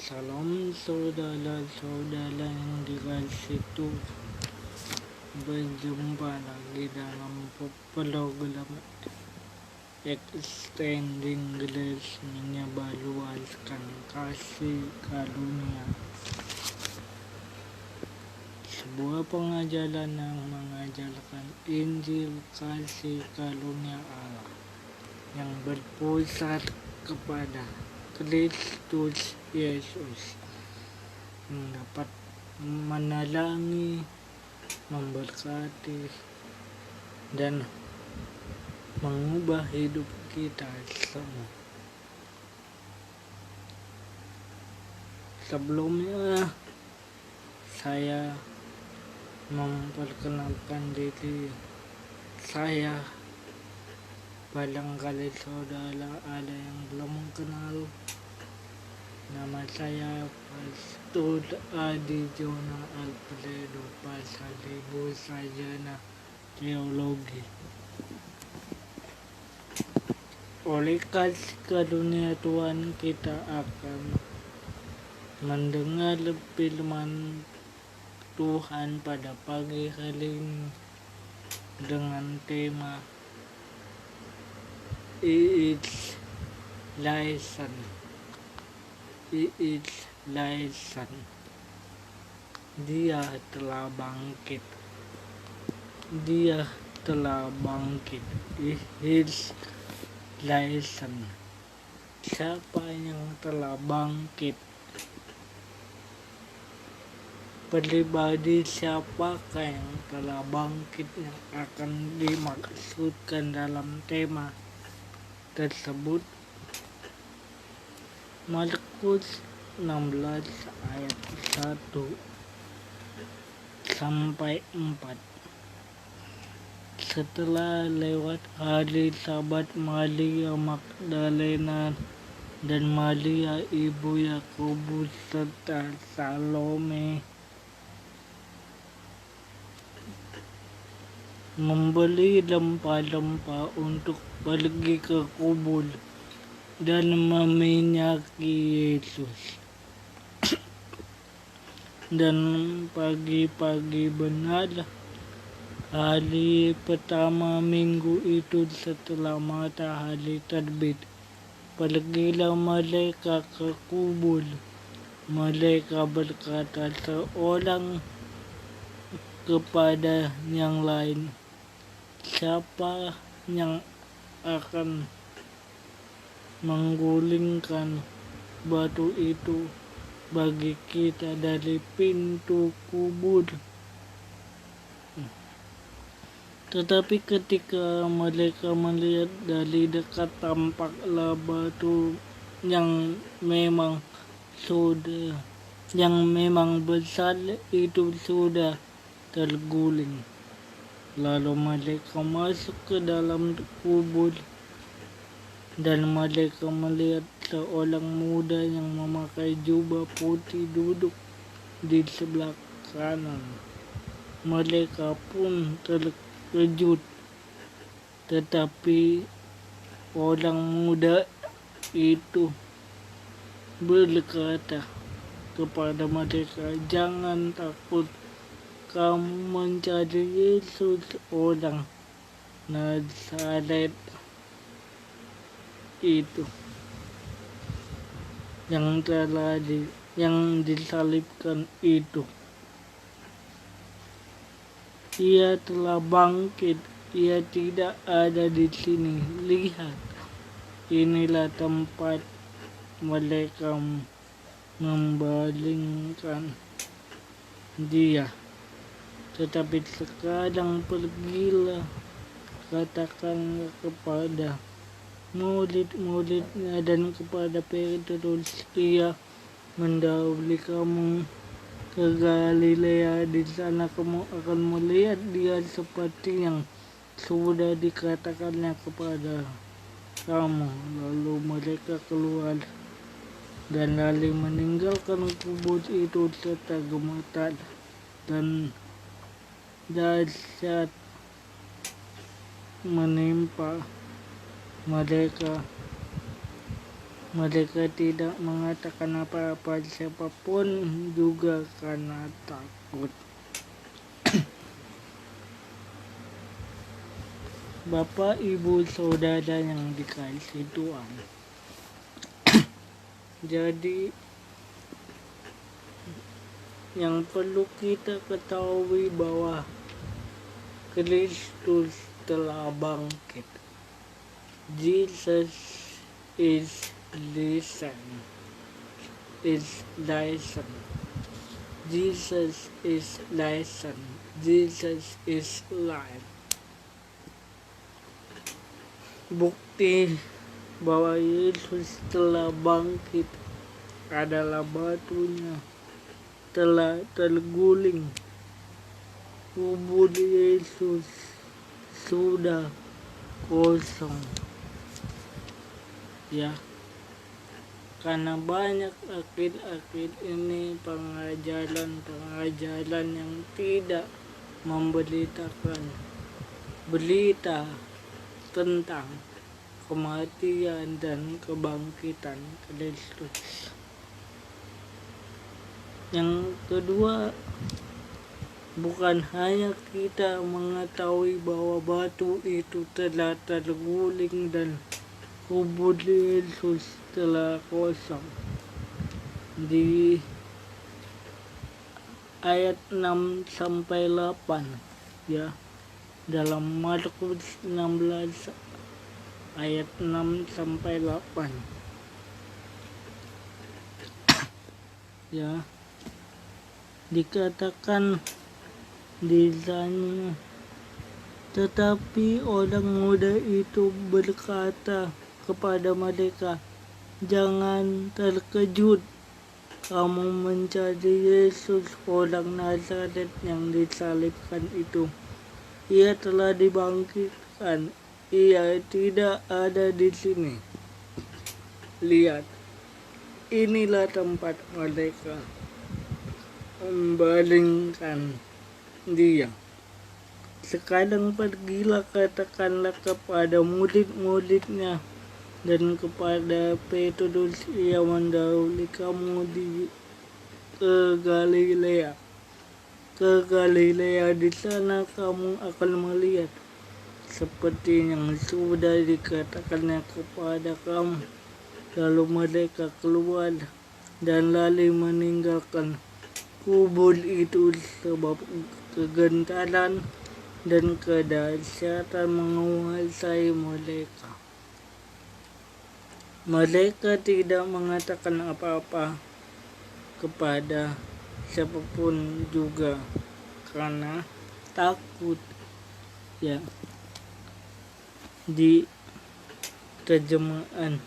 Salam saudara-saudara yang dikasih Tuhan. Berjumpa lagi dalam program Extending Grace, menyebarluaskan kasih karunia. Sebuah pengajaran yang mengajarkan Injil kasih karunia Allah yang berpusat kepada Kristus Yesus, yang dapat menerangi, memberkati, dan mengubah hidup kita semua. Sebelumnya saya memperkenalkan diri saya. Barangkali saudara ada yang belum kenal. Nama saya Pastor Adi Jona Alfredo Pasaribu Sarjana Teologi. Oleh kasih karunia Tuhan, kita akan mendengar firman Tuhan pada pagi hari ini dengan tema He is risen. He is risen. Dia telah bangkit. Dia telah bangkit. He is risen. Siapa yang telah bangkit? Pribadi siapakah yang telah bangkit yang akan dimaksudkan dalam tema tersebut? Markus 16 ayat 1 sampai 4. Setelah lewat hari Sabat, Maria Magdalena dan Maria ibu Yakobus serta Salome membeli rempah-rempah untuk pergi ke kubur dan meminyaki Yesus. Dan pagi-pagi benar hari pertama minggu itu setelah matahari terbit, pergilah mereka ke kubur. Mereka berkata seorang kepada yang lain, "Siapa yang akan menggulingkan batu itu bagi kita dari pintu kubur?" Tetapi ketika mereka melihat dari dekat, tampaklah batu yang memang besar itu sudah terguling. Lalu mereka masuk ke dalam kubur dan mereka melihat seorang muda yang memakai jubah putih duduk di sebelah kanan. Mereka pun terkejut, tetapi orang muda itu berkata kepada mereka, "Jangan takut, kamu mencari Yesus orang Nazaret itu yang disalibkan itu. Ia telah bangkit, ia tidak ada di sini. Lihat, inilah tempat mereka membalingkan dia. Tetapi sekarang pergilah, katakanlah kepada murid-muridnya dan kepada Petrus, ia mendahului kamu ke Galilea. Di sana kamu akan melihat dia seperti yang sudah dikatakannya kepada kamu." Lalu mereka keluar dan lalu meninggalkan kubur itu serta gemetar dan dahsyat menimpa mereka. Mereka tidak mengatakan apa-apa siapapun juga karena takut. Bapak, Ibu, Saudara yang dikasihi Tuhan. Jadi yang perlu kita ketahui bahwa Kristus telah bangkit. Jesus is risen. Jesus is risen. Jesus is alive. Bukti bahwa Yesus telah bangkit adalah batunya telah terguling. Kubur Yesus sudah kosong. Ya, karena banyak akhir-akhir ini pengajaran yang tidak memberitakan berita tentang kematian dan kebangkitan Kristus. Yang kedua, bukan hanya kita mengetahui bahwa batu itu telah terguling dan kubur Yesus telah kosong. Di ayat 6 sampai 8 ya, dalam Markus 16 ayat 6 sampai 8 ya, dikatakan di sana, tetapi orang muda itu berkata kepada mereka, "Jangan terkejut, kamu mencari Yesus orang Nazaret yang disalibkan itu. Ia telah dibangkitkan, ia tidak ada di sini. Lihat, inilah tempat mereka membalingkan dia. Sekarang pergilah, katakanlah kepada murid-muridnya dan kepada Petrus, ia mendahului kamu ke Galilea. Di sana kamu akan melihat seperti yang sudah dikatakannya kepada kamu." Lalu mereka keluar dan lari meninggalkan kubur itu, sebab kegentaran dan kedahsyatan menguasai mereka. Mereka tidak mengatakan apa-apa kepada siapapun juga karena takut. Ya, di terjemahan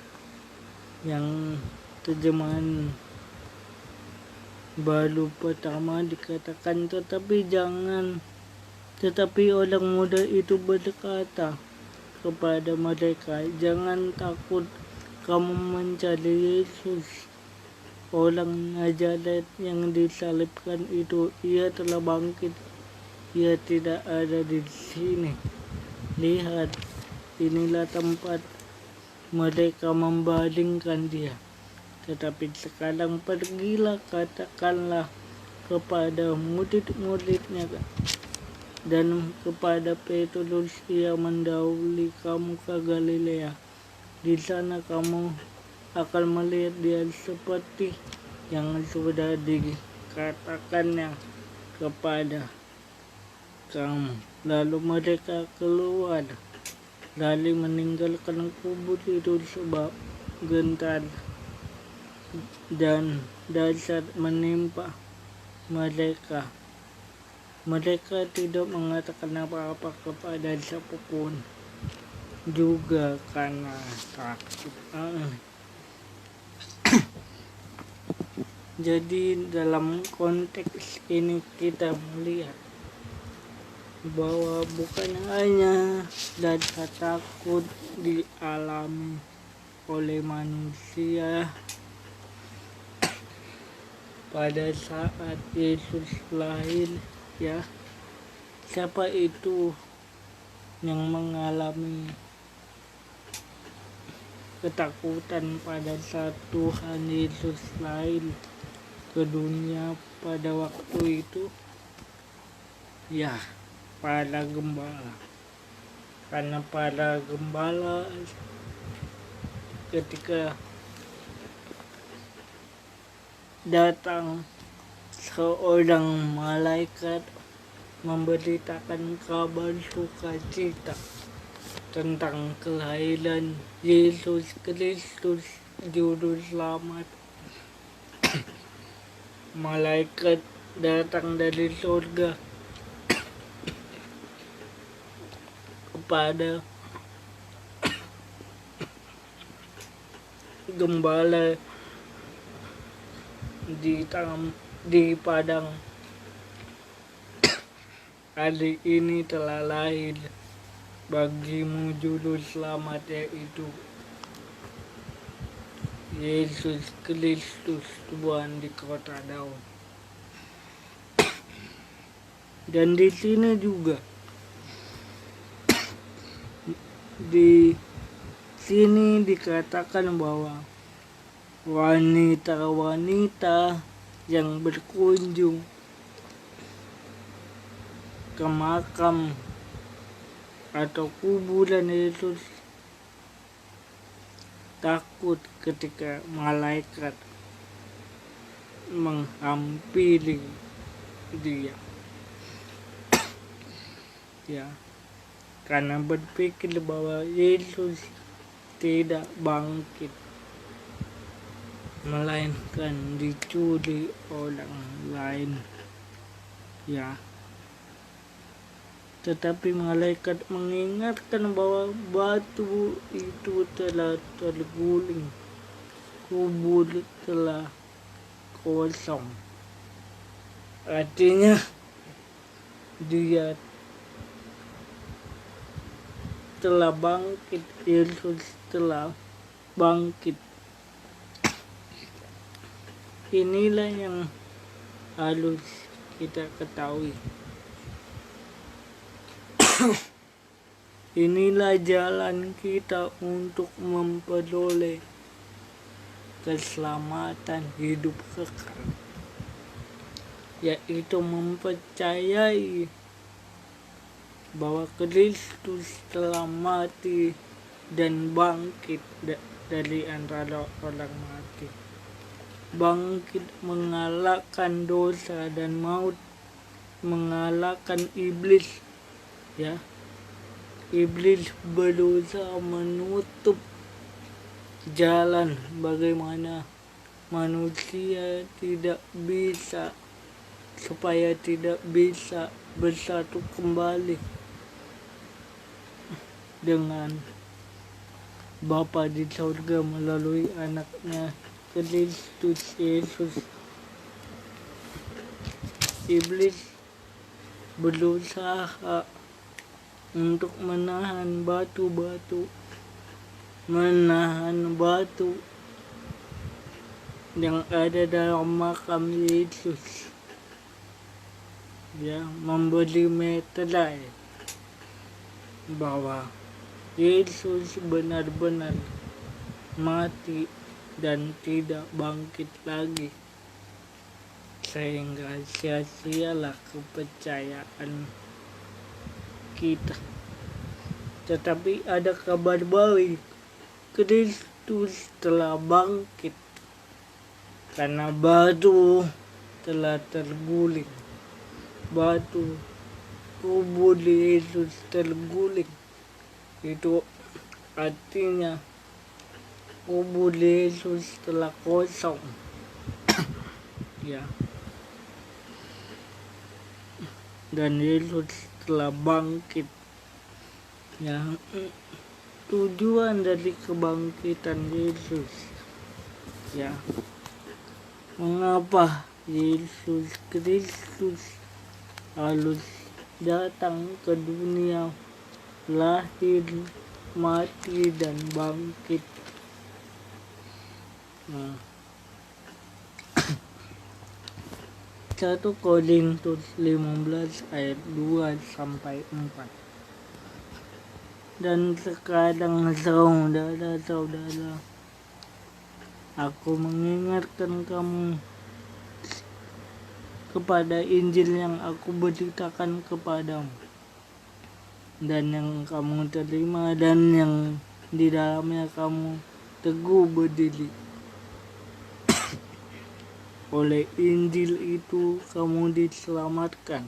baru pertama dikatakan, tetapi orang muda itu berkata kepada mereka, "Jangan takut, kamu mencari Yesus orang Nazaret yang disalibkan itu. Ia telah bangkit, ia tidak ada di sini. Lihat, inilah tempat mereka membalingkan dia. Tetapi sekarang pergilah, katakanlah kepada murid-muridnya dan kepada Petrus, ia mendahului kamu ke Galilea. Di sana kamu akan melihat dia seperti yang sudah dikatakannya kepada kamu." Lalu mereka keluar, lalu meninggalkan kubur itu, sebab gentar dan dahsyat menimpa mereka. Mereka tidak mengatakan apa-apa kepada siapapun juga karena takut. Jadi dalam konteks ini kita melihat bahwa bukan hanya rasa takut dialami oleh manusia pada saat Yesus lahir, ya. Siapa itu yang mengalami ketakutan pada saat Tuhan Yesus lahir ke dunia pada waktu itu? Ya, para gembala. Karena para gembala ketika datang seorang malaikat memberitakan kabar sukacita tentang kelahiran Yesus Kristus Juru Selamat. Malaikat datang dari surga kepada gembala di padang. Hari ini telah lahir bagimu Juru Selamat, yaitu Yesus Kristus Tuhan di kota Daud. Dan di sini juga, di sini dikatakan bahwa wanita-wanita yang berkunjung ke makam atau kuburan Yesus takut ketika malaikat menghampiri dia. Ya, karena berpikir bahwa Yesus tidak bangkit, melainkan dicuri orang lain. Ya, tetapi malaikat mengingatkan bahwa batu itu telah terguling, kubur telah kosong. Artinya dia telah bangkit, Yesus telah bangkit. Inilah yang harus kita ketahui. Inilah jalan kita untuk memperoleh keselamatan hidup kekal, yaitu mempercayai bahwa Kristus telah mati dan bangkit dari antara orang mati. Bangkit mengalahkan dosa dan maut, mengalahkan iblis. Ya, iblis berusaha menutup jalan bagaimana manusia tidak bisa, supaya tidak bisa bersatu kembali dengan Bapa di surga melalui anaknya Kristus Yesus. Iblis berusaha untuk menahan batu yang ada dalam makam Yesus, ya, memberi meterai bahwa Yesus benar-benar mati dan tidak bangkit lagi, sehingga sia-sialah kepercayaan kita. Tetapi ada kabar baik, Kristus telah bangkit karena batu telah terguling, batu kubur Yesus terguling. Itu artinya kubur Yesus telah kosong. Ya, dan Yesus telah bangkit. Ya, tujuan dari kebangkitan Yesus, ya, mengapa Yesus Kristus harus datang ke dunia, lahir, mati, dan bangkit. 1 Korintus 15 ayat 2-4. Dan sekarang saudara-saudara, aku mengingatkan kamu kepada Injil yang aku beritakan kepadamu, dan yang kamu terima, dan yang di dalamnya kamu teguh berdiri. Oleh Injil itu kamu diselamatkan,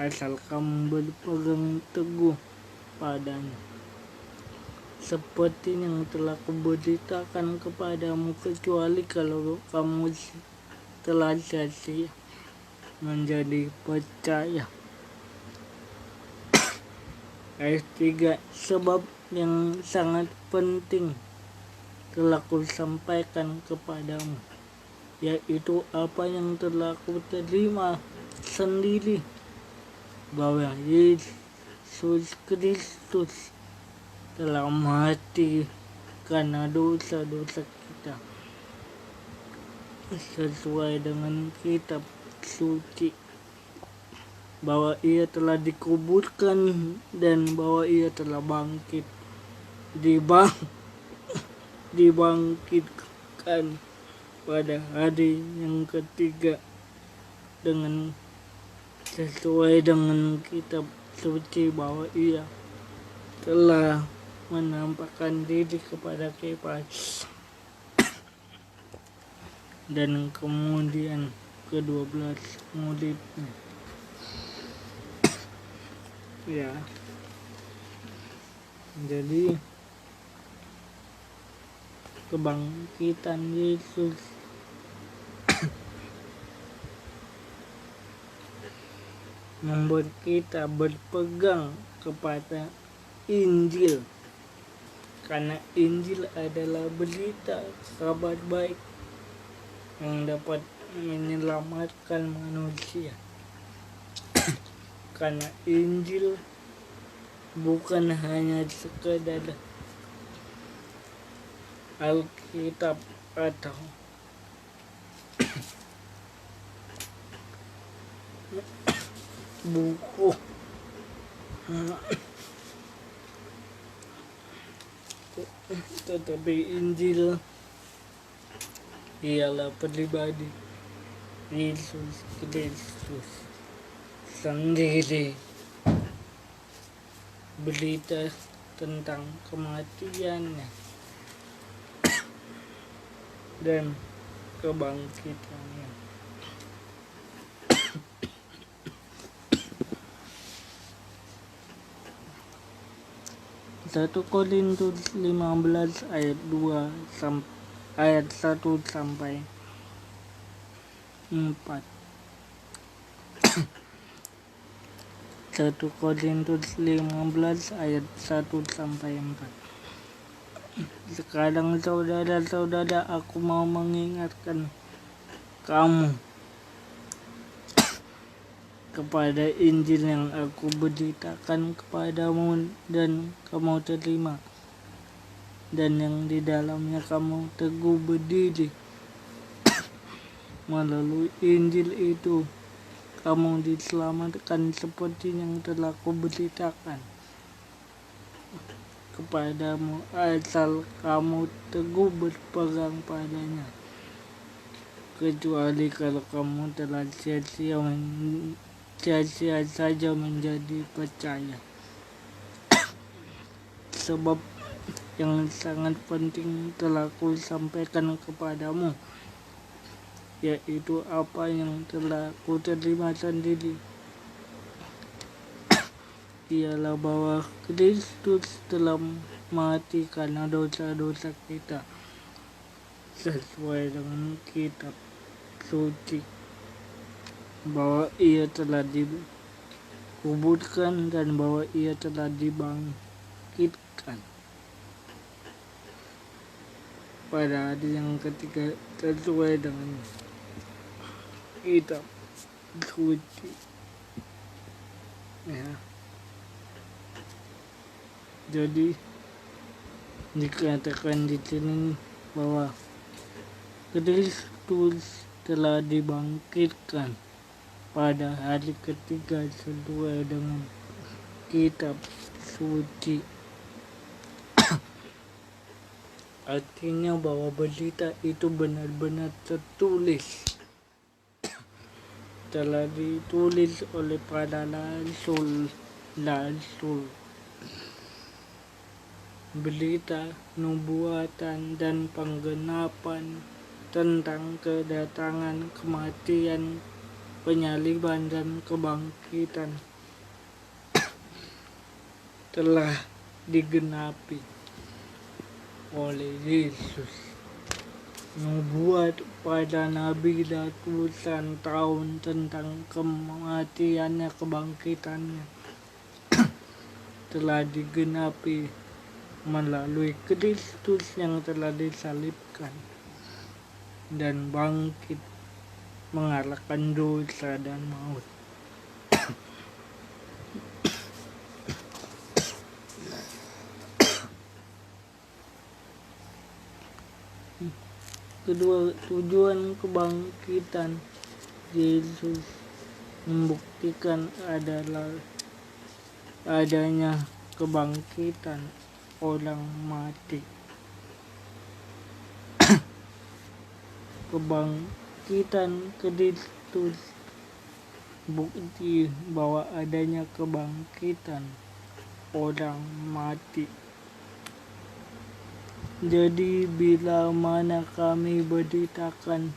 asal kamu berpegang teguh padanya. Seperti yang telah kuberitakan kepadamu, kecuali kalau kamu telah setia menjadi percaya. Ayat 3, sebab yang sangat penting telah kusampaikan kepadamu, yaitu apa yang telah kuterima sendiri, bahwa Yesus Kristus telah mati karena dosa-dosa kita, sesuai dengan kitab suci, bahwa ia telah dikuburkan dan bahwa ia telah dibangkitkan pada hari yang ketiga dengan sesuai dengan kitab suci, bahwa ia telah menampakkan diri kepada Kefas dan kemudian ke-12 muridnya. Ya, jadi kebangkitan Yesus membuat kita berpegang kepada Injil, karena Injil adalah berita kabar baik yang dapat menyelamatkan manusia. Karena Injil bukan hanya sekedar Alkitab atau buku, tetapi Injil ialah pribadi Yesus Kristus sendiri. Berita tentang kematiannya dan kebangkitannya. Satu Korintus 15 ayat 1 sampai 4. 1 Korintus 15 ayat 1 sampai 4. Sekarang saudara-saudara, aku mau mengingatkan kamu kepada Injil yang aku beritakan kepadamu dan kamu terima, dan yang di dalamnya kamu teguh berdiri. Melalui Injil itu kamu diselamatkan seperti yang telah kuberitakan kepadamu, asal kamu teguh berpegang padanya, kecuali kalau kamu telah sia-sia saja menjadi percaya. Sebab yang sangat penting telah kusampaikan kepadamu, yaitu apa yang telah kuterima sendiri, ialah bahwa Kristus telah mati karena dosa-dosa kita, sesuai dengan kitab suci, bahwa ia telah dikuburkan dan bahwa ia telah dibangkitkan pada hari yang ketiga, sesuai dengan kitab suci. Ya. Jadi dikatakan di sini bahwa Kristus telah dibangkitkan pada hari ketiga sesuai dengan kitab suci. Artinya bahwa berita itu benar-benar tertulis, telah ditulis oleh para rasul. Berita, nubuatan, dan penggenapan tentang kedatangan, kematian, penyaliban, dan kebangkitan telah digenapi oleh Yesus. Nubuat pada nabi ratusan tahun tentang kematiannya, kebangkitannya telah digenapi melalui Kristus yang telah disalibkan dan bangkit mengalahkan dosa dan maut. Kedua, tujuan kebangkitan Yesus membuktikan adalah adanya kebangkitan orang mati. Kebangkitan Kristus bukti bahwa adanya kebangkitan orang mati. Jadi bila mana kami beritakan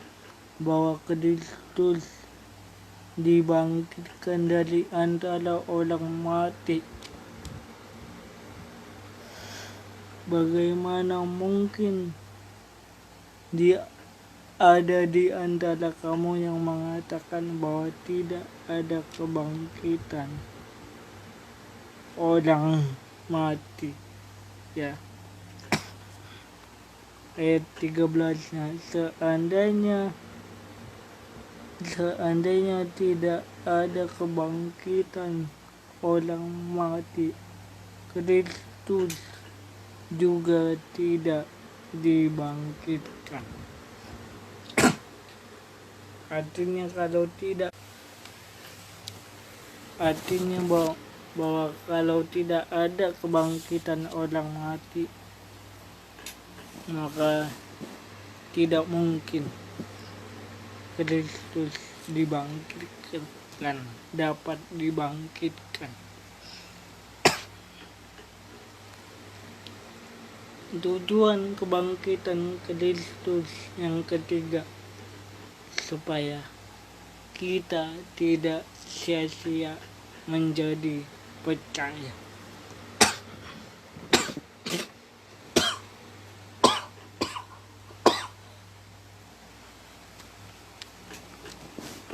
bahwa Kristus dibangkitkan dari antara orang mati, bagaimana mungkin dia ada di antara kamu yang mengatakan bahwa tidak ada kebangkitan orang mati? Ya. Ayat 13-nya, seandainya tidak ada kebangkitan orang mati, Kristus juga tidak dibangkitkan. Artinya bahwa kalau tidak ada kebangkitan orang mati, maka tidak mungkin Kristus dapat dibangkitkan. Tujuan kebangkitan Kristus yang ketiga, supaya kita tidak sia-sia menjadi percaya.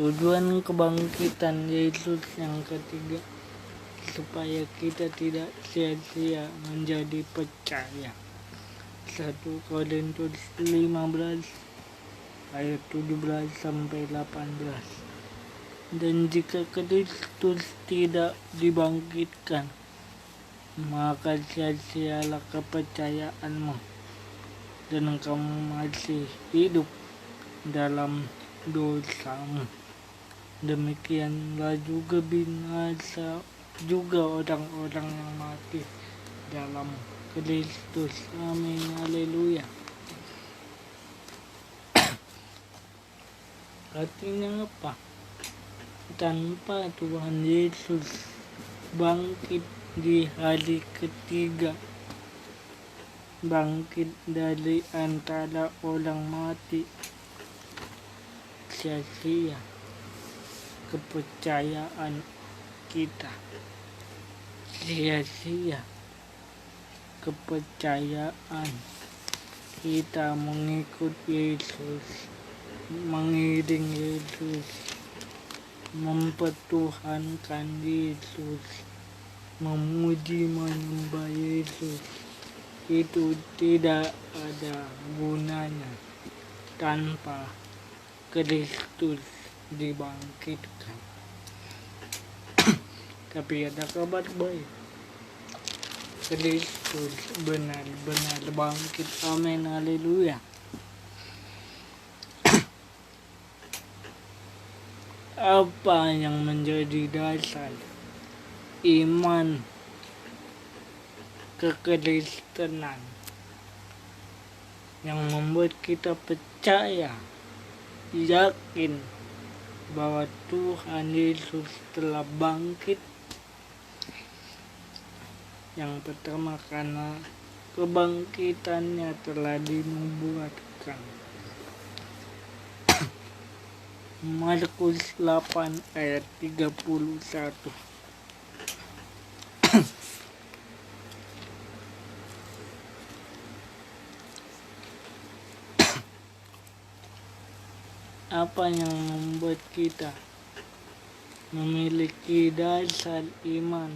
Tujuan kebangkitan Yesus yang ketiga, supaya kita tidak sia-sia menjadi percaya. 1 Korintus 15 ayat 17-18. Dan jika Kristus tidak dibangkitkan, maka sia-sialah kepercayaanmu, dan kamu masih hidup dalam dosamu. Demikianlah juga binasa juga orang-orang yang mati dalam Kristus. Amin. Haleluya. Artinya apa? Tanpa Tuhan Yesus bangkit di hari ketiga, bangkit dari antara orang mati, sia-sia kepercayaan kita, sia-sia kepercayaan kita mengikut Yesus, mengiring Yesus, mempertuhankan Yesus, memuji menyembah Yesus. Itu tidak ada gunanya tanpa Kristus dibangkitkan. Tapi ada kabar baik, Kristus benar-benar bangkit. Amin. Haleluya. Apa yang menjadi dasar iman kekristenan yang membuat kita percaya, yakin bahwa Tuhan Yesus telah bangkit. Yang pertama, karena kebangkitannya telah dinubuatkan. Markus 8 ayat 31. Apa yang membuat kita memiliki dasar iman,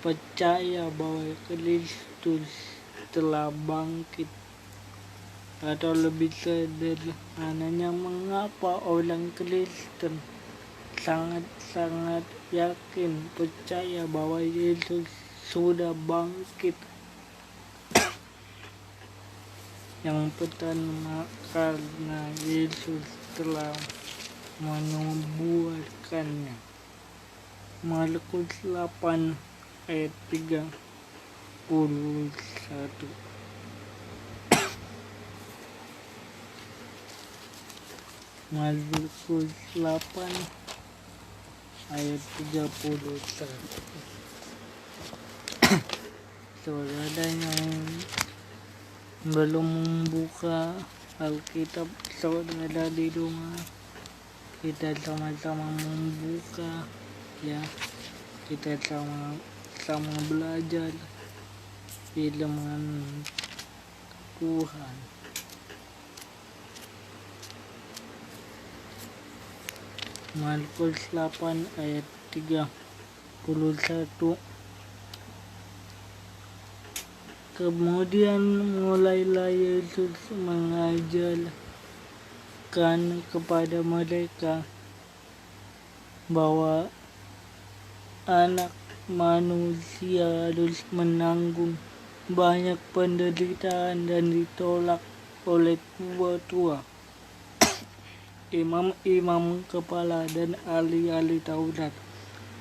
percaya bahwa Kristus telah bangkit? Atau lebih sederhananya, mengapa orang Kristen sangat-sangat yakin, percaya bahwa Yesus sudah bangkit? Yang pertama, karena Yesus telah menubuatkannya. Markus 8 ayat 31. Markus 8 ayat 31. Saudara yang belum membuka Alkitab, saudara di rumah, kita sama-sama membuka, ya. Kita sama-sama belajar firman Tuhan. Markus 8 ayat 31. Kemudian mulailah Yesus mengajarkan kepada mereka bahwa Anak Manusia harus menanggung banyak penderitaan dan ditolak oleh tua-tua, imam-imam kepala dan ahli-ahli Taurat,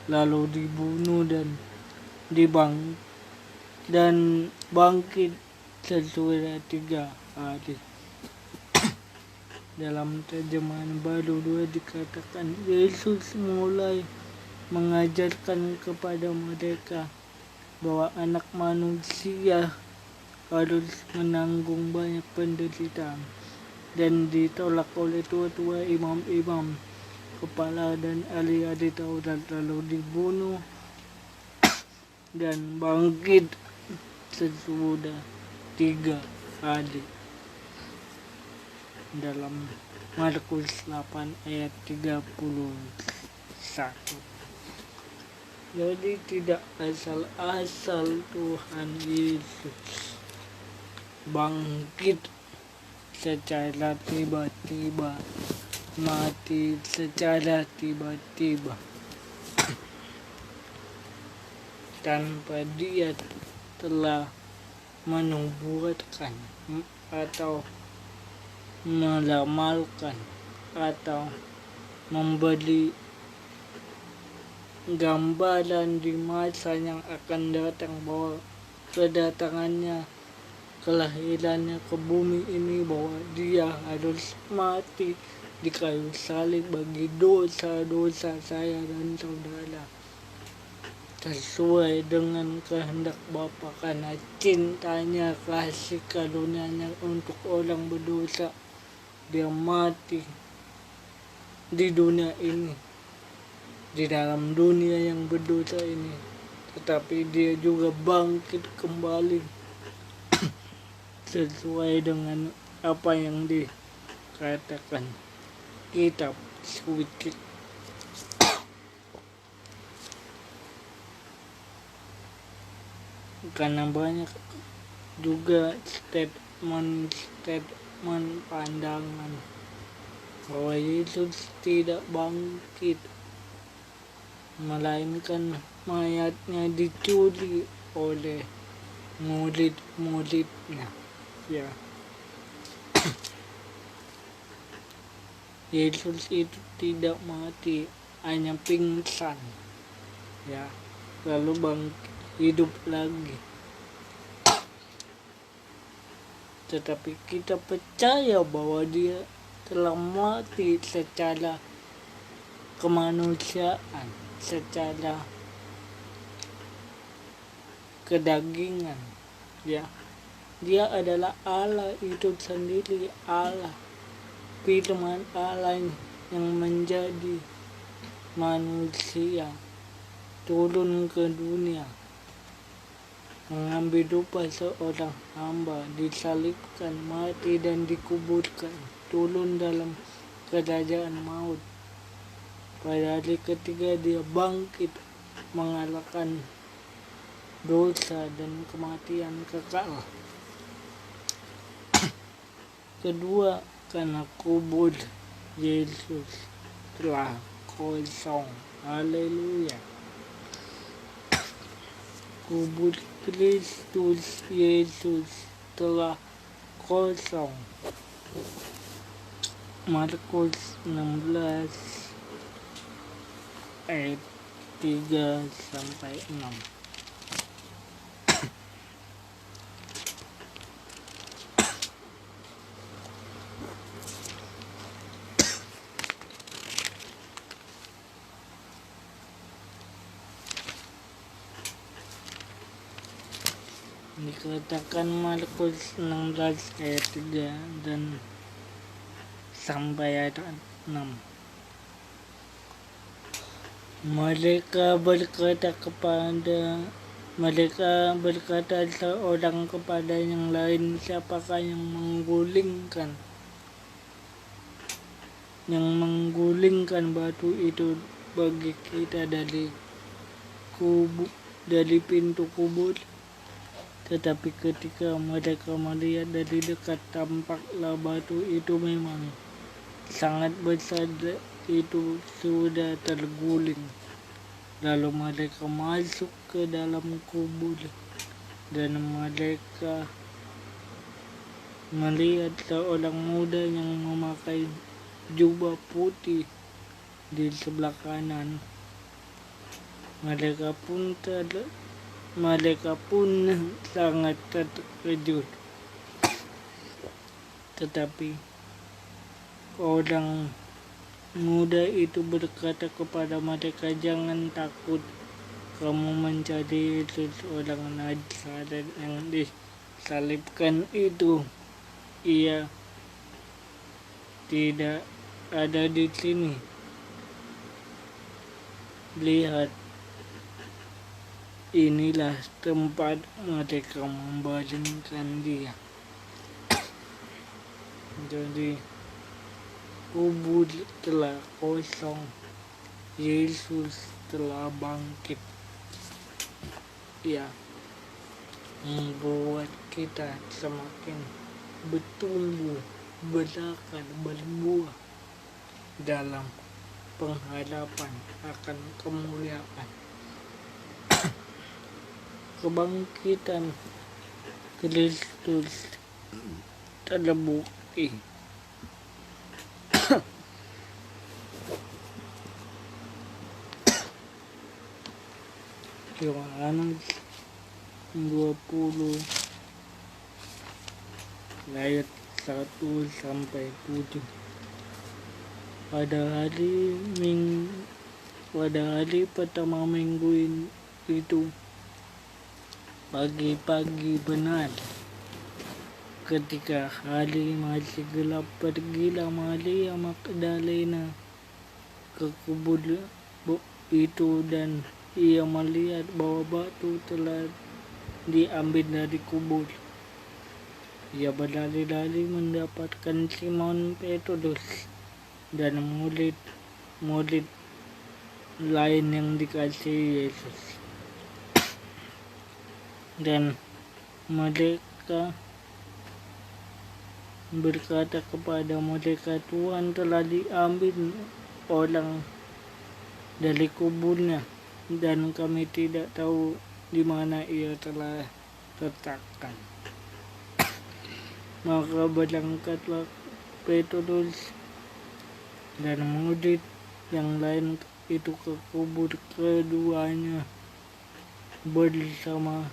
lalu dibunuh dan bangkit sesudah 3 hari. Dalam terjemahan baru 2 dikatakan, Yesus mulai mengajarkan kepada mereka bahwa Anak Manusia harus menanggung banyak penderitaan dan ditolak oleh tua-tua, imam-imam kepala dan ahli-ahli Taurat, lalu dibunuh dan bangkit sesudah 3 hari. Dalam Markus 8 ayat 31. Jadi tidak asal-asal Tuhan Yesus bangkit secara tiba-tiba, mati secara tiba-tiba, tanpa Dia telah menubuatkan atau meramalkan atau memberi gambaran di masa yang akan datang bahwa kedatangannya, kelahirannya ke bumi ini, bahwa Dia harus mati di kayu salib bagi dosa-dosa saya dan saudara, sesuai dengan kehendak Bapa, karena cintanya, kasih karunia-Nya untuk orang berdosa. Dia mati di dunia ini, di dalam dunia yang berdosa ini, tetapi Dia juga bangkit kembali sesuai dengan apa yang dikatakan kitab suci. Karena banyak juga statement pandangan bahwa Yesus tidak bangkit, melainkan mayatnya dicuri oleh murid-muridnya, ya. Yesus itu tidak mati, hanya pingsan, ya, lalu bangkit hidup lagi. tetapi kita percaya bahwa dia telah mati secara kemanusiaan, secara kedagingan. Ya, dia adalah Allah itu sendiri, Allah, firman Allah yang menjadi manusia, turun ke dunia, mengambil rupa seorang hamba, disalibkan, mati dan dikuburkan, turun dalam kerajaan maut. Pada hari ketiga dia bangkit, mengalahkan dosa dan kematian kekal. Kedua, karena kubur Yesus telah kosong. Haleluya. Kubur Kristus Yesus telah kosong. Markus 16 ayat 3-6. Dikatakan Markus 16 ayat 3 dan sampai ayat 6. Mereka berkata seorang kepada yang lain, siapakah yang menggulingkan batu itu bagi kita dari pintu kubur? Tetapi ketika mereka melihat dari dekat, tampaklah batu itu memang sangat besar, itu sudah terguling. Lalu mereka masuk ke dalam kubur dan mereka melihat seorang muda yang memakai jubah putih di sebelah kanan. Mereka pun sangat terkejut. Tetapi orang muda itu berkata kepada mereka, "Jangan takut, kamu mencari Yesus orang Nazaret yang disalibkan itu. Ia tidak ada di sini. Lihat, inilah tempat mereka membaringkan dia." Jadi kubur telah kosong, Yesus telah bangkit. Ya, membuat kita semakin bertumbuh, berakar, berbuah dalam pengharapan akan kemuliaan. Kebangkitan Kristus terbukti. Yohanes 20 ayat 1-7. Pada hari pertama minggu itu, pagi-pagi benar, ketika hari masih gelap, pergilah Maria Magdalena ke kubur itu dan ia melihat bahwa batu telah diambil dari kubur. Ia berlari-lari mendapatkan Simon Petrus dan murid lain yang dikasihi Yesus. Dan mereka berkata kepada mereka, "Tuhan telah diambil orang dari kuburnya, dan kami tidak tahu di mana ia telah letakkan." Maka berangkatlah Petrus dan murid yang lain itu ke kubur. Keduanya bersama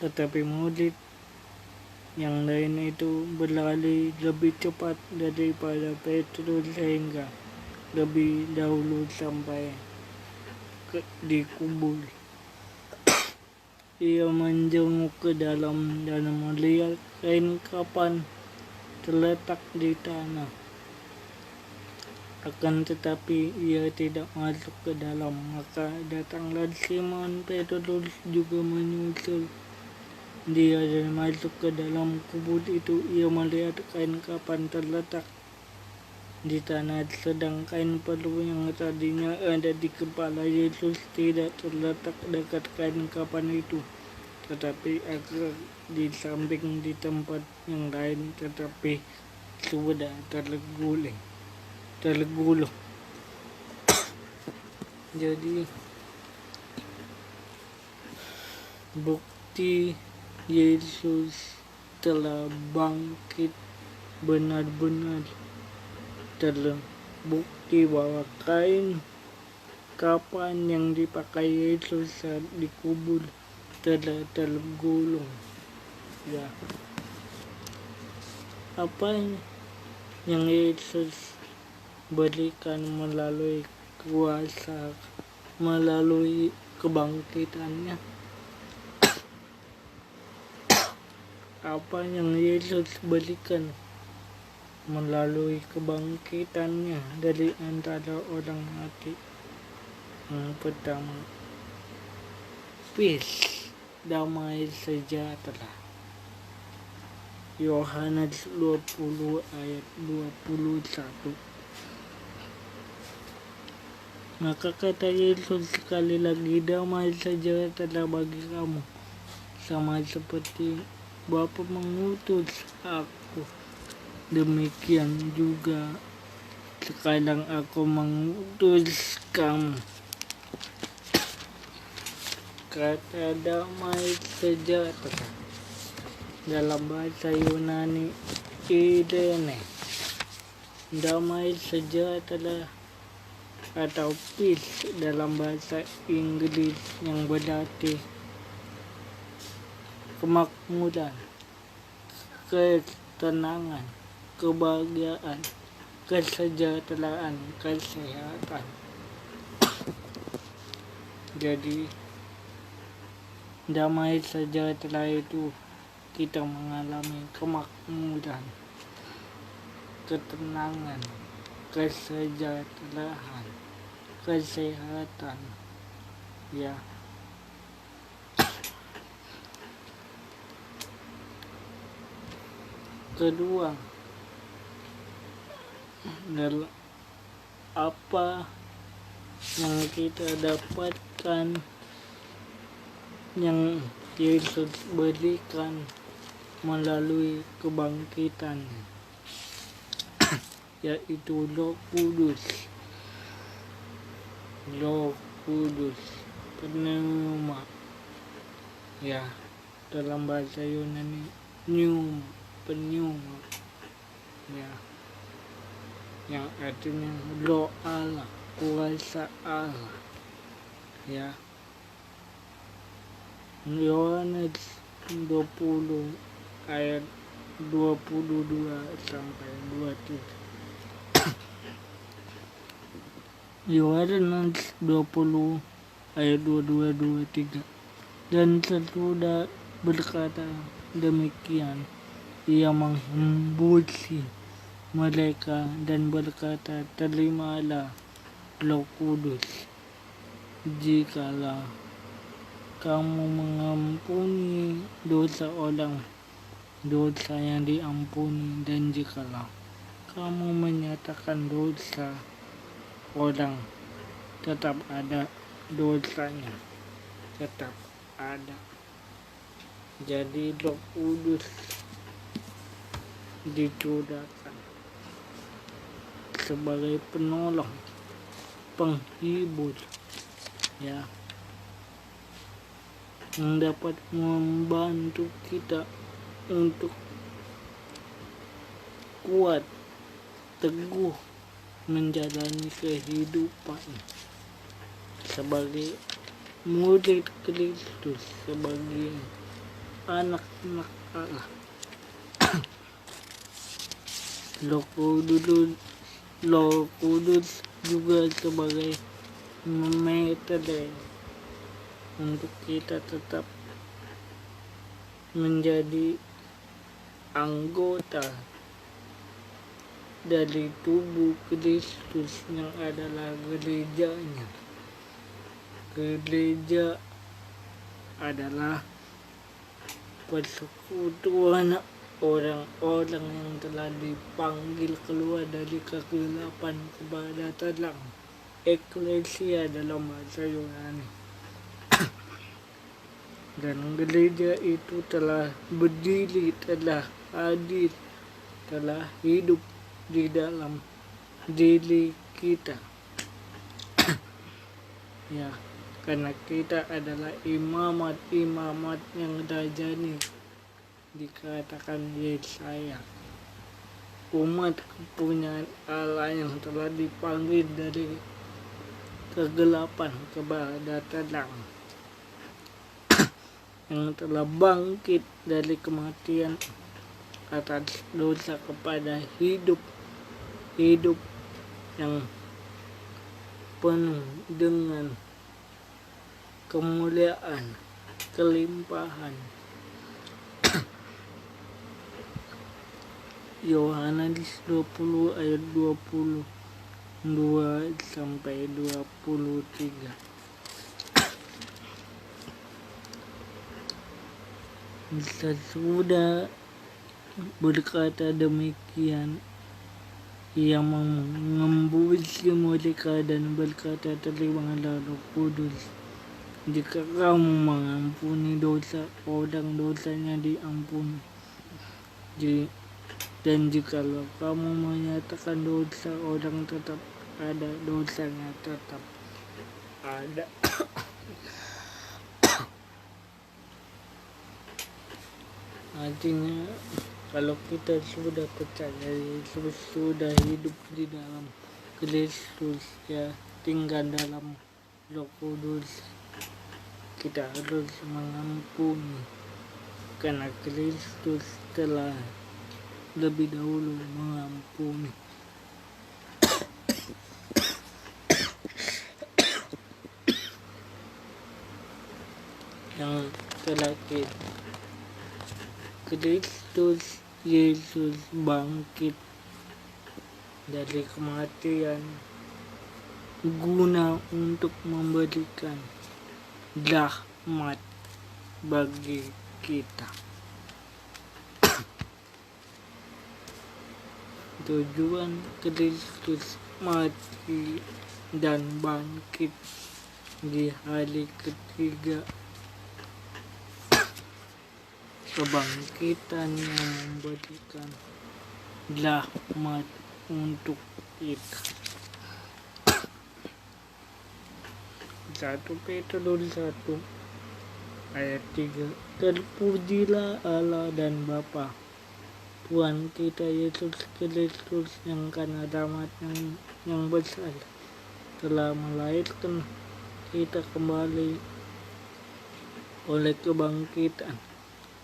tetapi murid yang lain itu berlari lebih cepat daripada Petrus sehingga lebih dahulu sampai di kubur. Ia menjenguk ke dalam dan melihat kain kapan terletak di tanah. Akan tetapi ia tidak masuk ke dalam. Maka datanglah Simon Petrus juga menyusul dia dan masuk ke dalam kubur itu. Ia melihat kain kapan terletak di tanah, sedang kain peluh yang tadinya ada di kepala Yesus tidak terletak dekat kain kapan itu, tetapi agak di samping di tempat yang lain, tetapi sudah tergulung. Jadi bukti Yesus telah bangkit benar-benar terbukti bahwa kain kapan yang dipakai Yesus saat dikubur telah tergulung. Ya, apa yang Yesus berikan melalui kuasa, melalui kebangkitannya, apa yang Yesus berikan melalui kebangkitannya dari antara orang mati. Yang pertama, peace, damai sejahtera. Yohanes 20 ayat 21. Maka kata Yesus sekali lagi, damai sejahtera bagi kamu, sama seperti Bapa mengutus aku, demikian juga sekarang aku mengutus kamu. Kata damai sejahtera dalam bahasa Yunani Irene, damai sejahtera atau peace dalam bahasa Inggris yang berarti kemakmuran, ketenangan, kebahagiaan, kesejahteraan, kesehatan. Jadi damai sejahtera itu kita mengalami kemakmuran, ketenangan, kesejahteraan, kesehatan. Ya, kedua, dalam apa yang kita dapatkan yang Yesus berikan melalui kebangkitan, yaitu Roh Kudus, pneuma, ya, dalam bahasa Yunani pneuma, ya, yang artinya Roh Allah, kuasa Allah, ya. Yohanes 20 ayat 22 sampai 23. Yohanes 20 ayat 22-23. Dan sesudah berkata demikian, ia menghembusi mereka dan berkata, terimalah Roh Kudus. Jikalau kamu mengampuni dosa orang, dosa yang diampuni, dan jikalau kamu menyatakan dosa orang, tetap ada dosanya, tetap ada. Jadi Roh Kudus dicurahkan sebagai penolong, penghibur, ya, yang dapat membantu kita untuk kuat, teguh menjalani kehidupan sebagai murid Kristus, sebagai anak-anak Allah. Roh Kudus, Roh Kudus juga sebagai metode untuk kita tetap menjadi anggota dari tubuh Kristus yang adalah gerejanya. Gereja adalah persekutuan orang-orang yang telah dipanggil keluar dari kegelapan kepada terang. Eklesia dalam bahasa Yunani. Dan gereja itu telah berdiri, telah hadir, telah hidup di dalam diri kita. Ya, karena kita adalah imamat yang rajani, dikatakan Yesaya, umat kepunyaan Allah yang telah dipanggil dari kegelapan kepada terang, yang telah bangkit dari kematian atas dosa kepada hidup yang penuh dengan kemuliaan, kelimpahan. Yohanes 20 ayat 22 sampai 23. Sesudah berkata demikian, ia mengembusi mereka dan berkata, terimalah Roh Kudus. Jika kamu mengampuni dosa orang, dosanya diampuni. Dan jikalau kamu menyatakan dosa orang, tetap ada, dosanya tetap ada. Artinya, kalau kita sudah percaya Yesus, sudah hidup di dalam Kristus, ya, tinggal dalam Roh Kudus, kita harus mengampuni karena Kristus telah lebih dahulu mengampuni. Yang terakhir, Kristus Yesus bangkit dari kematian guna untuk memberikan rahmat bagi kita. Tujuan Kristus mati dan bangkit di hari ketiga, kebangkitan yang memberikan rahmat untuk kita. 1 Petrus 1 ayat 3. Terpujilah Allah dan Bapa Tuhan kita Yesus Kristus, yang karena rahmat yang besar telah melahirkan kita kembali oleh kebangkitan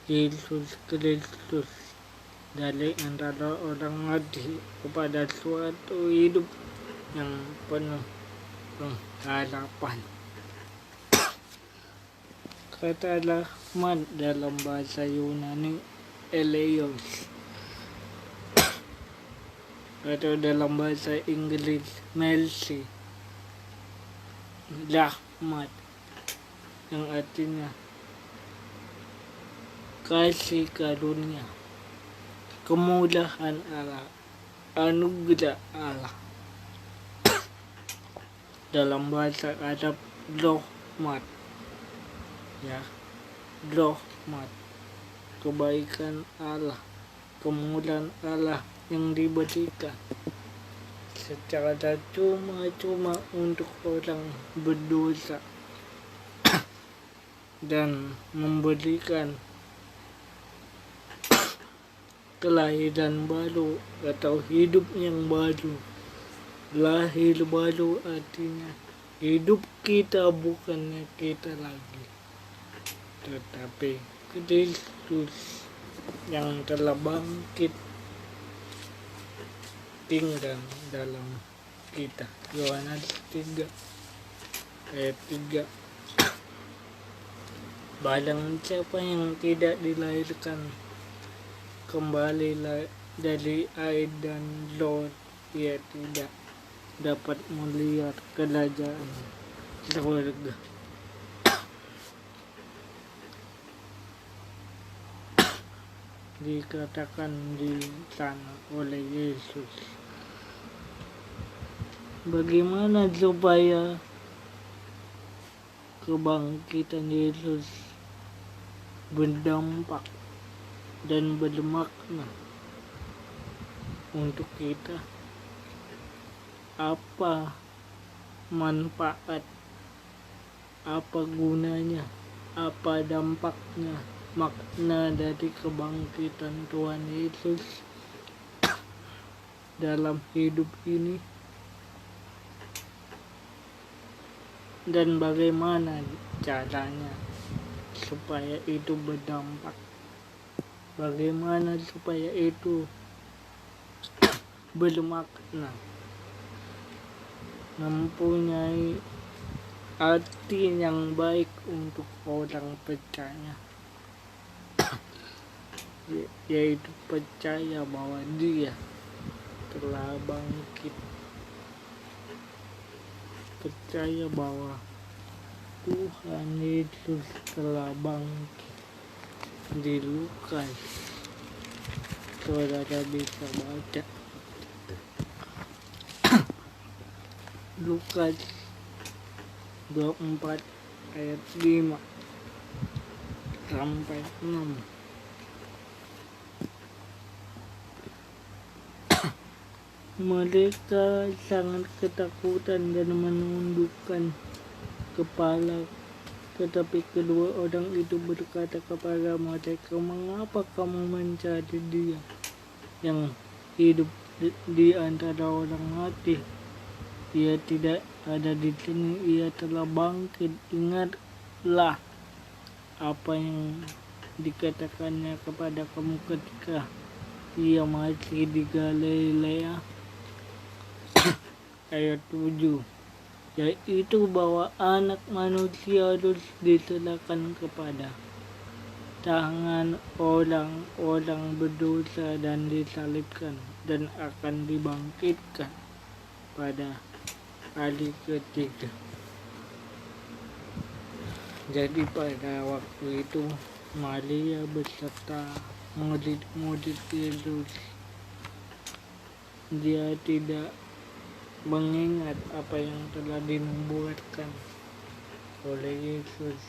Yesus Kristus dari antara orang mati kepada suatu hidup yang penuh pengharapan. Kata rahmat dalam bahasa Yunani Eleos, atau dalam bahasa Inggris mercy, rahmat, yang artinya kasih karunia, kemurahan Allah, anugerah Allah. Dalam bahasa Arab, rahmat, ya, rahmat, kebaikan Allah, kemurahan Allah yang diberikan secara cuma-cuma untuk orang berdosa dan memberikan kelahiran baru atau hidup yang baru. Lahir baru artinya hidup kita bukannya kita lagi, tetapi Kristus yang telah bangkit tinggal dalam kita. Yohanes 3 ayat 3. Barang siapa yang tidak dilahirkan kembali dari air dan roh, ia tidak dapat melihat kerajaan surga. Dikatakan di sana oleh Yesus, bagaimana supaya kebangkitan Yesus berdampak dan bermakna untuk kita. Apa manfaat, apa gunanya, apa dampaknya, makna dari kebangkitan Tuhan Yesus dalam hidup ini, dan bagaimana caranya supaya itu berdampak, bagaimana supaya itu bermakna, mempunyai arti yang baik untuk orang percaya, yaitu percaya bahwa Dia telah bangkit, percaya bahwa Tuhan Yesus telah bangkit. Di Lukas, saudara bisa baca Lukas 24 ayat 5 sampai 6. Mereka sangat ketakutan dan menundukkan kepala, tetapi kedua orang itu berkata kepada mereka, mengapa kamu mencari Dia yang hidup di antara orang mati? Ia tidak ada di sini, Ia telah bangkit. Ingatlah apa yang dikatakannya kepada kamu ketika Ia masih di Galilea. Ayat 7, yaitu bahwa Anak Manusia harus diserahkan kepada tangan orang-orang berdosa dan disalibkan, dan akan dibangkitkan pada hari ketiga. Jadi pada waktu itu Maria beserta murid-murid Yesus, dia tidak mengingat apa yang telah dinubuatkan oleh Yesus,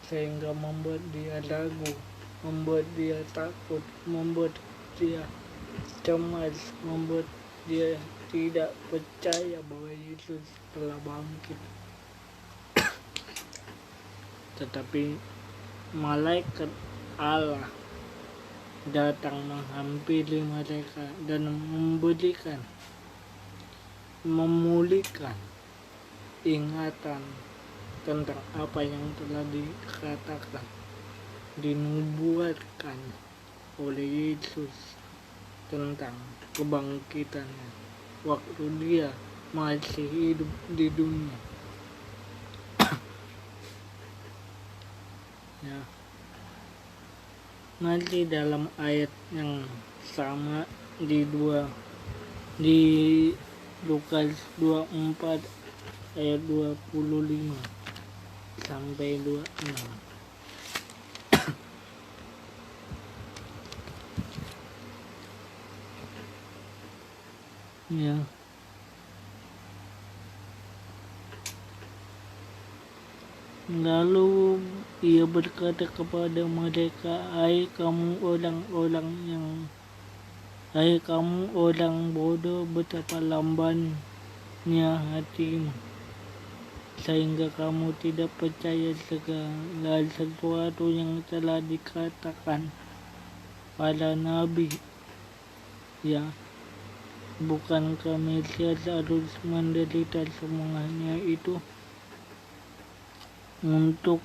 sehingga membuat dia ragu, membuat dia takut, membuat dia cemas, membuat dia tidak percaya bahwa Yesus telah bangkit. Tetapi malaikat Allah datang menghampiri mereka dan memulihkan ingatan tentang apa yang telah dikatakan, dinubuatkan oleh Yesus tentang kebangkitannya waktu Dia masih hidup di dunia. Ya. Nanti dalam ayat yang sama di Lukas 24 ayat 25 sampai 26. Ya. Lalu Ia berkata kepada mereka, hai kamu orang bodoh, betapa lambannya hatimu, sehingga kamu tidak percaya segala sesuatu yang telah dikatakan pada nabi. Ya, bukankah Mesias harus menderita semuanya itu untuk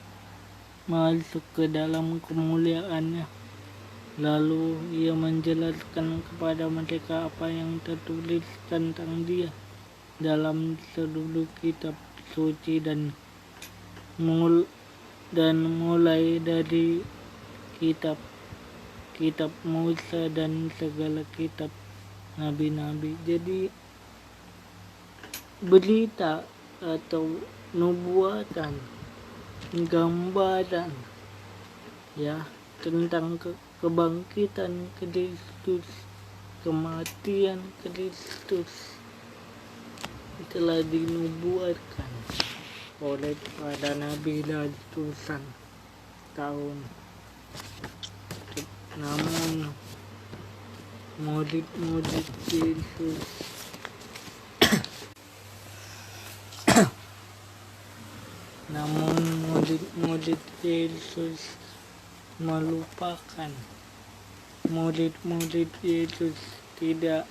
masuk ke dalam kemuliaannya. Lalu ia menjelaskan kepada mereka apa yang tertulis tentang dia dalam seluruh kitab suci dan mulai dari kitab Musa dan segala kitab nabi-nabi. Jadi berita atau nubuatan, gambaran ya tentang kebangkitan Kristus, kematian Kristus telah dinubuatkan oleh para nabi dan ratusan tahun. Namun murid-murid Yesus melupakan. Murid-murid Yesus tidak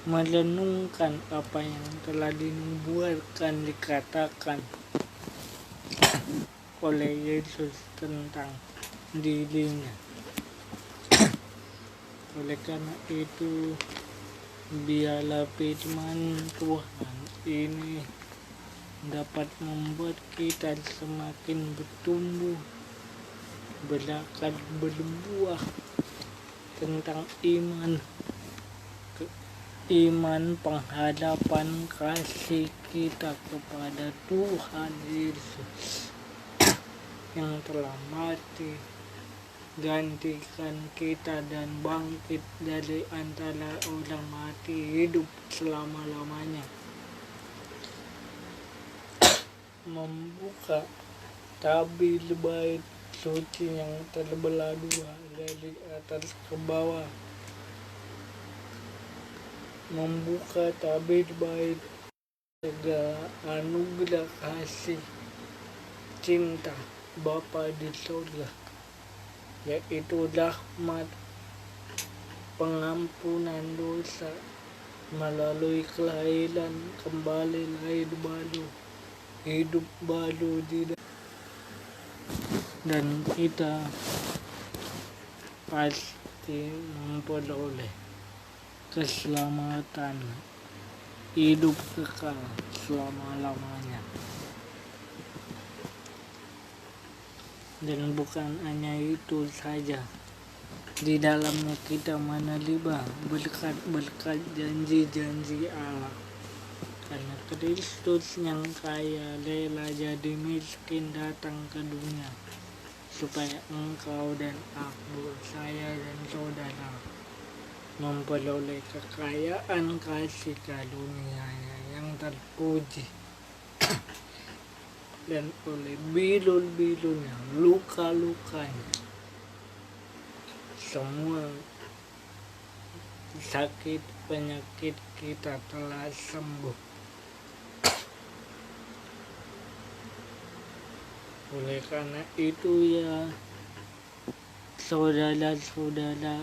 merenungkan apa yang telah dinubuatkan, dikatakan oleh Yesus tentang dirinya. Oleh karena itu, biarlah firman Tuhan ini dapat membuat kita semakin bertumbuh, berakar, berbuah tentang iman, penghadapan, kasih kita kepada Tuhan Yesus yang telah mati, gantikan kita dan bangkit dari antara orang mati, hidup selama-lamanya. Membuka tabir bait suci yang terbelah dua dari atas ke bawah. Membuka tabir bait segala anugerah kasih cinta Bapa di surga, yaitu rahmat, pengampunan dosa melalui kelahiran kembali, lahir baru, hidup baru dan kita pasti memperoleh keselamatan, hidup kekal selama-lamanya. Dan bukan hanya itu saja, di dalamnya kita menerima berkat-berkat janji-janji Allah. Karena Kristus yang kaya rela jadi miskin datang ke dunia, supaya engkau dan aku, saya dan saudara, memperoleh kekayaan kasih karunia-Nya yang terpuji. Dan oleh bilur-bilurnya, luka-lukanya, semua sakit penyakit kita telah sembuh. Oleh karena itu ya saudara-saudara,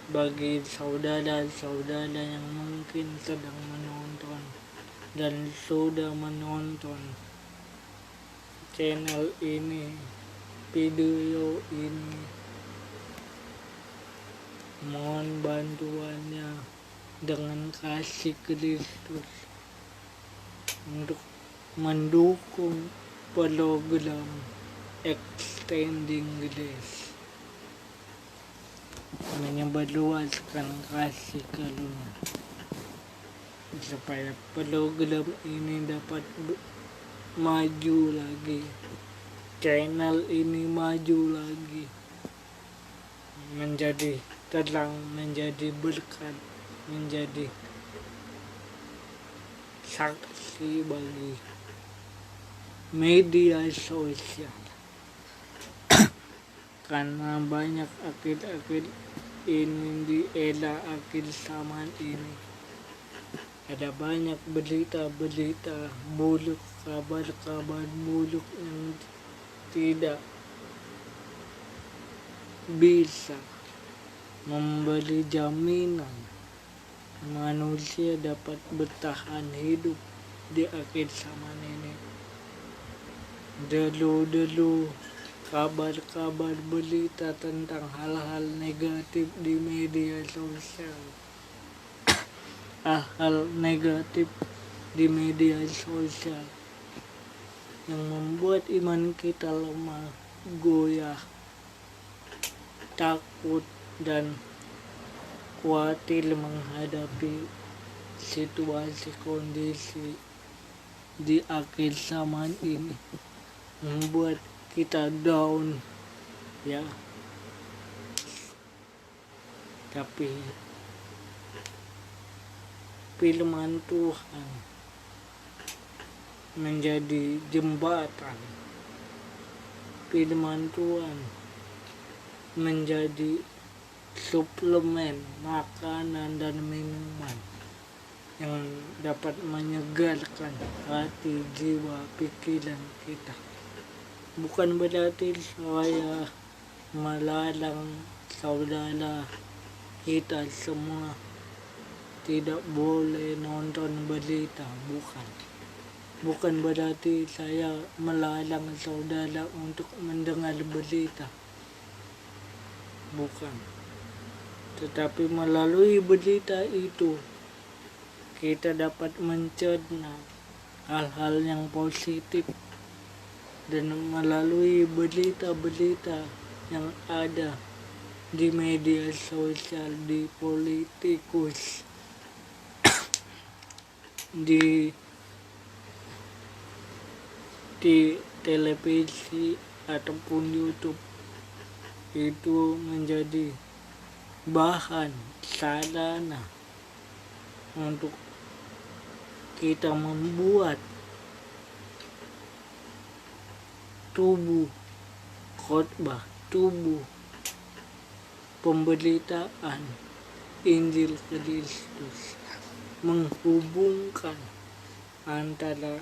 bagi saudara-saudara yang mungkin sedang menonton dan sudah menonton channel ini, video ini, mohon bantuannya dengan kasih Kristus untuk mendukung program Extending Grace, menyebarluaskan kasih karunia, supaya program ini dapat maju lagi, channel ini maju lagi, menjadi terang, menjadi berkat, menjadi saksi bagi media sosial. Karena banyak akhir-akhir ini, di era akhir zaman ini, ada banyak berita-berita buruk, kabar-kabar buruk yang tidak bisa memberi jaminan manusia dapat bertahan hidup di akhir zaman ini. dulu kabar-kabar berita tentang hal-hal negatif di media sosial. Hal-hal negatif di media sosial yang membuat iman kita lemah, goyah, takut, dan khawatir menghadapi situasi kondisi di akhir zaman ini, membuat kita down, ya. Tapi firman Tuhan menjadi jembatan. Firman Tuhan menjadi suplemen makanan dan minuman yang dapat menyegarkan hati, jiwa, pikiran kita. Bukan berarti saya melarang saudara kita semua tidak boleh nonton berita, bukan berarti saya melarang saudara untuk mendengar berita, bukan. Tetapi melalui berita itu kita dapat mencerna hal-hal yang positif, dan melalui berita-berita yang ada di media sosial, di politikus, di televisi ataupun YouTube, itu menjadi bahan sarana untuk kita membuat tubuh khotbah, tubuh pemberitaan Injil Kristus, menghubungkan antara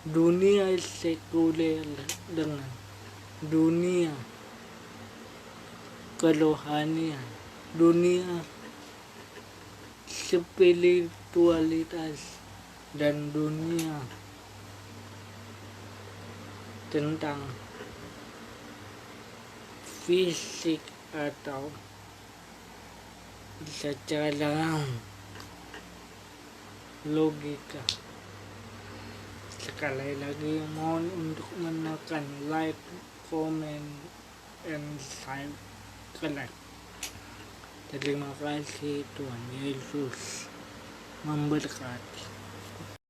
dunia sekuler dengan dunia kerohanian, dunia spiritualitas, dan dunia tentang fisik atau secara logika. Sekali lagi mohon untuk menekan like, comment, and subscribe. Terima kasih. Tuhan Yesus memberkati.